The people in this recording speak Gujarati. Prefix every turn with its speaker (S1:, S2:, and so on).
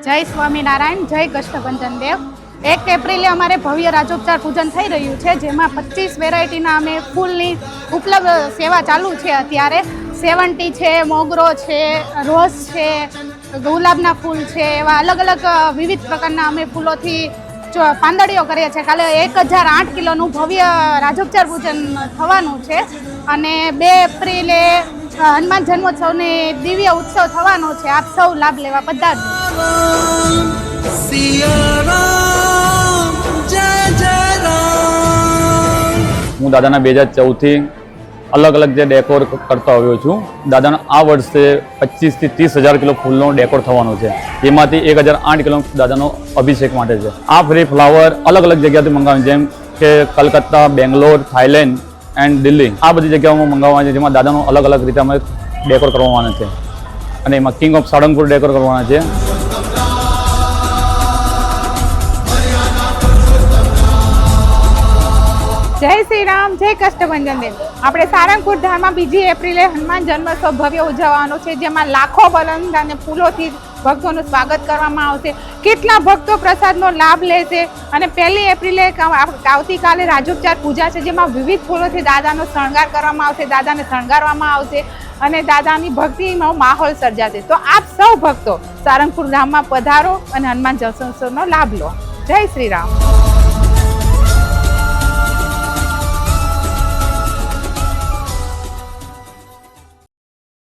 S1: જય સ્વામિનારાયણ, જય કષ્ટભંજન દેવ। 1 એપ્રિલે અમારે ભવ્ય રાજોપચાર પૂજન થઈ રહ્યું છે, જેમાં 25 વેરાયટીના અમે ફૂલની ઉપલબ્ધ સેવા ચાલુ છે। અત્યારે સેવંટી છે, મોગરો છે, રોઝ છે, ગુલાબના ફૂલ છે, એવા અલગ અલગ વિવિધ પ્રકારના અમે ફૂલોથી પાંદડીઓ કરીએ છીએ। કાલે 1008 કિલોનું ભવ્ય રાજોપચાર પૂજન થવાનું છે અને 2 એપ્રિલે હનુમાન જન્મોત્સવની દિવ્ય ઉત્સવ થવાનો છે। આપ સૌ લાભ લેવા પધારજો।
S2: હું દાદાના 2014થી અલગ અલગ જે ડેકોર કરતો આવ્યો છું। દાદાનો આ વર્ષે 25 થી 30 હજાર કિલો ફૂલનો ડેકોર થવાનો છે, જેમાંથી 1008 કિલો દાદાનો અભિષેક માટે છે। આ ફ્રી ફ્લાવર અલગ અલગ જગ્યાથી મંગાવ્યું, જેમ કે કલકત્તા, બેંગ્લોર, થાઈલેન્ડ એન્ડ દિલ્હી, આ બધી જગ્યાઓમાં મંગાવવાના છે, જેમાં દાદાનો અલગ અલગ રીતે અમે ડેકોર કરવાના છે અને એમાં કિંગ ઓફ સાળંગપુર ડેકોર કરવાના છે।
S1: જય શ્રી રામ, જય કષ્ટભંજન દેવ। આપણે સારંગપુર ધામમાં 2 એપ્રિલે હનુમાન જન્મોત્સવ ભવ્ય ઉજવવાનો છે, જેમાં લાખો બલંદ અને ફૂલોથી ભક્તોનું સ્વાગત કરવામાં આવશે। કેટલા ભક્તો પ્રસાદનો લાભ લેશે અને 1 એપ્રિલે આવતીકાલે રાજોપચાર પૂજા છે, જેમાં વિવિધ ફૂલોથી દાદાનો શણગાર કરવામાં આવશે, દાદાને શણગારવામાં આવશે અને દાદાની ભક્તિનો માહોલ સર્જાશે। તો આપ સૌ ભક્તો સારંગપુર ધામમાં પધારો અને હનુમાન જન્મોત્સવનો લાભ લો। જય શ્રી રામ।